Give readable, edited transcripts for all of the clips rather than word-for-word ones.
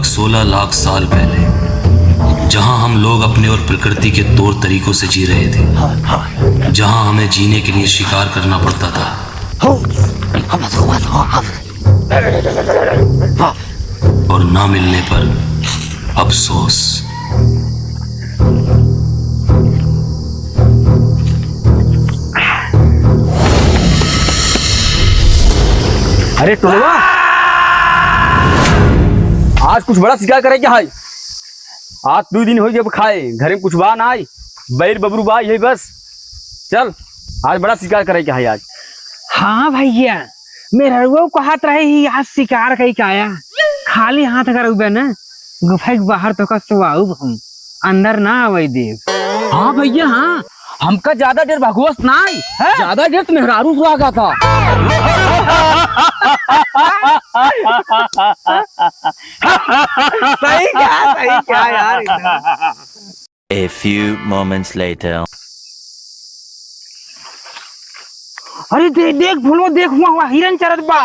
लगभग 16 लाख साल पहले, जहां हम लोग अपने और प्रकृति के तौर तरीकों से जी रहे थे, जहां हमें जीने के लिए शिकार करना पड़ता था और ना मिलने पर अफसोस। अरे टोलवा, आज कुछ बड़ा शिकार करे क्या है? आज 2 दिन हो गए खाए, घर में कुछ बा ना आई, बैर बबरू बा यही बस। चल आज बड़ा शिकार करे क्या है आज? हाँ भैया, मेरा वो कहत रहे ही आज शिकार कई काया खाली हाथ कर ना गुफा के बाहर तो का सुआऊ हम अंदर ना आवे देव। हाँ भैया हाँ, हमका ज्यादा देर भगवस ना आई, ज्यादा देर तो मेहरारू सुहागा था। सही क्या यार। A few moments later. अरे देख भूलो, देख हुआ हिरन चरत बा।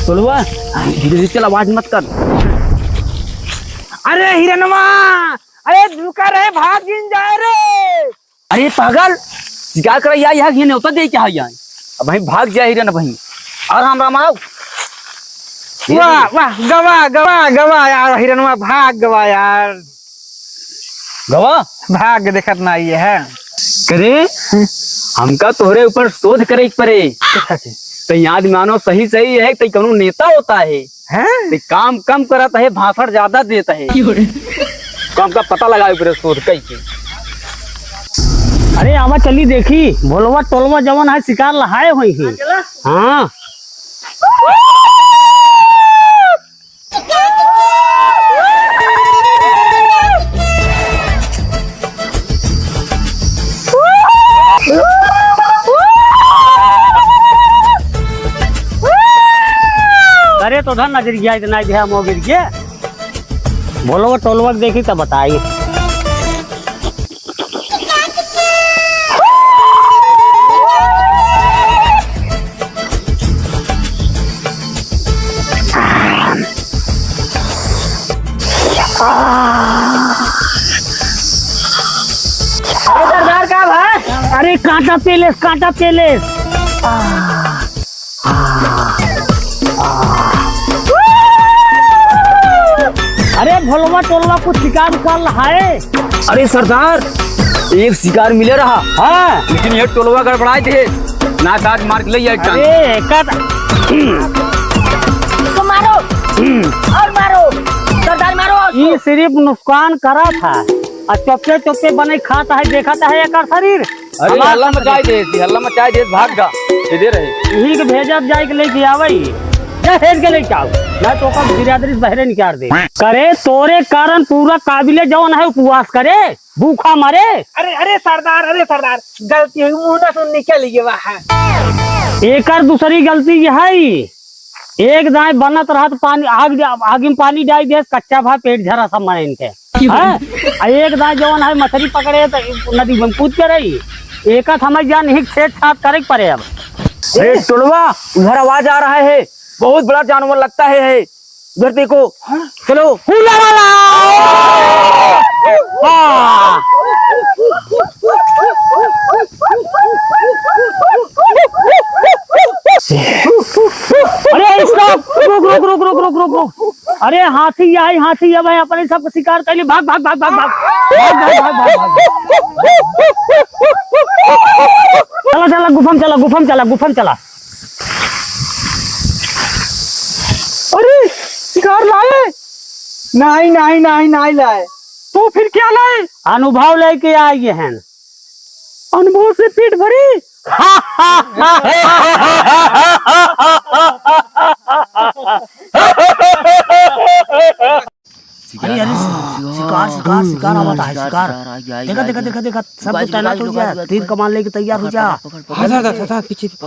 टोलवा धीरे चल, आवाज मत कर। अरे हिरनवा, अरे रुका रे, भाग गिन जाए रे। अरे पागल, शिकार कर यहाँ न्योता दे क्या यहाँ? अब भाई भाग जाए हिरन भाई, आराम राम आओ। वाह वाह, गवा गवा गवा यार, हिरनवा भाग गवा यार, गवा भाग देखत ना ये है। करे हमका तोहरे ऊपर शोध करे पड़े, तो याद मानो सही सही है, तो कौनो नेता होता है तो काम कम करता है, भाषण ज्यादा देता है, तो हमका पता लगा ऊपर शोध कई के। अरे आवा चली देखी, भोलवा टोलवा जवन है शिकार लहाए हुई है। हाँ अरे तो धन नजर गया इतना दिया मोह गिर के। भोलवा टोलवा देखी तब बताइए। अरे सरदार का भाई, अरे कांटा पेलेस, कांटा पेलेस। अरे भोलवा टोलवा कुछ शिकार कर रहा है। अरे सरदार, एक शिकार मिले रहा, हाँ लेकिन ये टोलवा गड़बड़ाए थे ना, काट मार के ले जाए। अरे तो मारो और मारो, सरदार मारो। ये सिर्फ नुकसान करा था और चोपे चोपे बने खाता है, देखा है एक शरीर। अरे हल्ला मचाए दे, हल्ला मचाए दे, भाग जा दे रहे यही के भेजब जाए के लेके आवई, जा हेज के लेके आओ, ना तो का बिरादरी से बहरे निकाल दे। करे तोरे कारण पूरा काबिले जवन है उपवास करे, भूखा मरे। अरे सरदार, अरे सरदार, गलती हुई, मुंह ना सुन निकल गया वहाँ। एक और दूसरी गलती ये है, एक दाएं बनत रहा तो पानी आग में पानी डाल दे, कच्चा भाई पेट झरा सब मरे इनके। एक दाएं जवन है मछली पकड़े तो नदी में कूद के रही, एक हमें जान ही छेद छाप करे पड़े। अब अरे टोलवा, उधर आवाज आ रहा है, बहुत बड़ा जानवर लगता है, उधर देखो। चलो अरे स्टॉप, रुक रुक रुक रुक रुक रुक रुक। अरे हाथी आई, हाथी अब अपने सब शिकार कर ली, भाग भाग भाग भाग भाग चला चला गुफम चला, गुफम चला, गुफम चला। अरे शिकार लाए? नहीं लाए, तो फिर क्या लाए? अनुभव लेके आए हैं, अनुभव से पेट भरी। अरे अरे शिकार शिकार शिकार आवता है, शिकार देखा देखा देखा देखा, सब कुछ तैनात हो जा, तीर कमान लेके तैयार हो जा। पीछे छोड़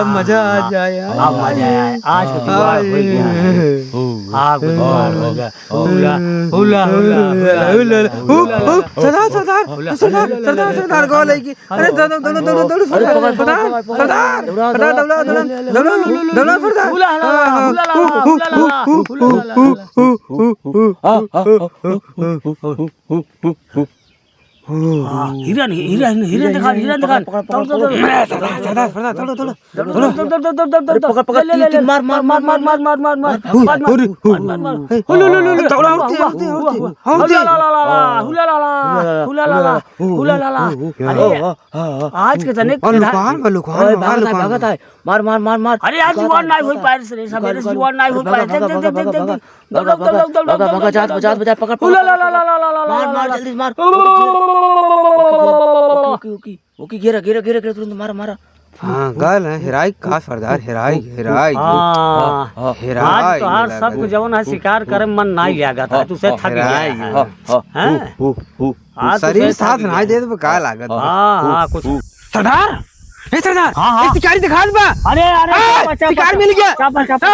मजा आ जाए, आज आग बुझार होगा हुला हुला हुला हुला सरदार सरदार सरदार सरदार सरदार को लेगी अरे दौड़ो दौड़ो दौड़ो दौड़ो सरदार सरदार सरदार सरदार दौड़ो दौड़ो दौड़ो दौड़ो सरदार हुला ला हुला ला हुला हिरन हिरन हिरन दिखा दौड़ दौड़ दौड़ सरदार सरदार दौड़ो दौड़ो पकड़ पकड़ मार मार मार मार मार मार मार मार दौड़ो हुला ला ला हुला ला ला हुला ला ला हुला ला ला अरे आज के तने लुकान भागत है मार मार मार मार अरे आज जुआन नहीं हो पाए रे सवेरे जुआन नहीं हो पाए देख देख देख देख दौड़ दौड़ दौड़ दौड़ बचा बचा बचा पकड़ हुला ला ला ला ला ला मार मार जल्दी मार ओके गिरा गिरा गिरा गिरा तुरंत मारा मारा हाँ गल है हिराई का सरदार हिराई हिराई आज तो हर सब कुछ जवन है शिकार करे मन नहीं लागत है तुसे थक गया है आज शरीर साथ नहीं दे तो का लागत हां हां कुछ सरदार ए सरदार हाँ। ए शिकारी दिखा दे बा अरे अरे शिकार मिल गया चापा चापा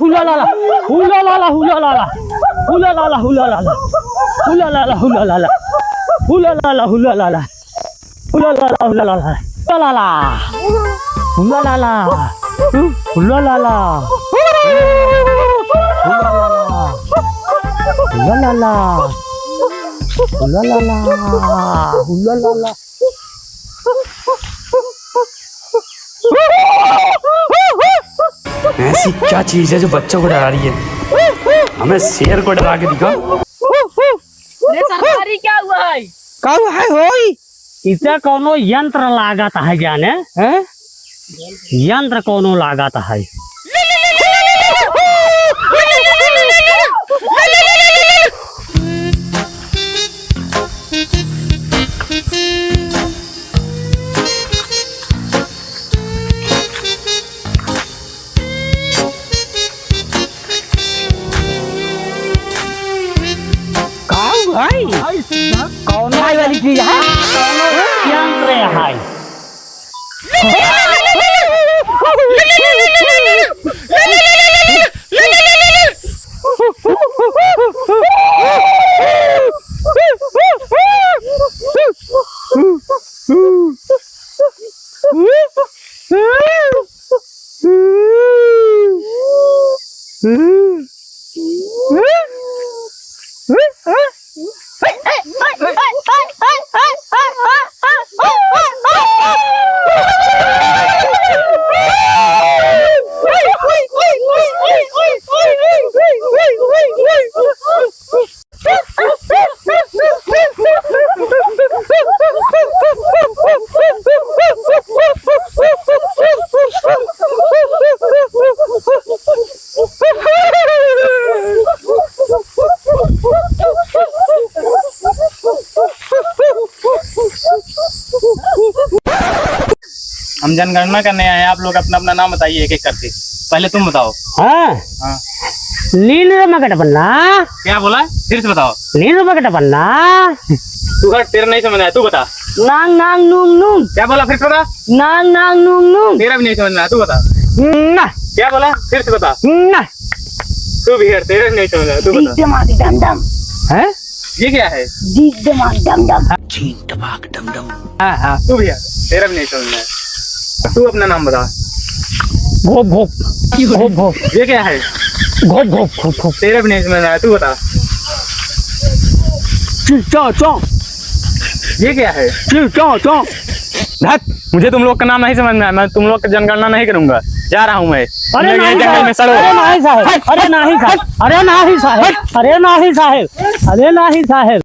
हुला ला ला हुला ला ला हुला ला ला हुला ला ला हुला ला ला हुला ला ला हुला ला ला हुला ला ला हुला ला ला हुला ला ला हुला ला ला हुला ला ला हुला ला ला हुला ला ला हुला ला ला हुला ला ला ऐसी क्या चीज है जो बच्चों को डरा रही है? हमें शेर को डरा के दिखा। अरे सरकारी क्या हुआ है का है होई इसे कोनो यंत्र लागत है जाने हैं यंत्र कोनो लागत है कौन वाली चीज है यंत्र है हम जनगणना करने आए हैं, आप लोग अपना अपना नाम बताइए एक एक करके। पहले तुम बताओ। हाँ नील मगट बन्ना क्या बोला, फिर से बताओ। नील मगट बन्ना तू हट, तेरा नहीं समझ आया, तू बता। नांग नांग नूंग नूंग क्या बोला, फिर से बता। नांग नांग नूंग नूंग तेरा भी नहीं समझ आया, तू बता। ना क्या बोला, फिर से बता। ना तू भी हट, तेरा भी नहीं समझ आया, तू बता। दिमाग डम डम है ये क्या है? जी दिमाग डम डम हाँ हाँ तू भी हट, तेरा भी नहीं समझ आया। तू अपना नाम बता। घोप घोप घोप घोप ये क्या है? घोप घोप घोप घोप तेरा भी नहीं समझ आया, तू बता। चौ चौ ये क्या है? चौ चौ धत, मुझे तुम लोग का नाम नहीं समझ में आया, मैं तुम लोग की जनगणना नहीं करूंगा, जा रहा हूँ मैं। अरे नहीं जंगल में सड़ो। साहब, अरे नहीं साहब, अरे नहीं साहब, अरे नहीं साहब, अरे नहीं साहब, अरे नहीं साहब।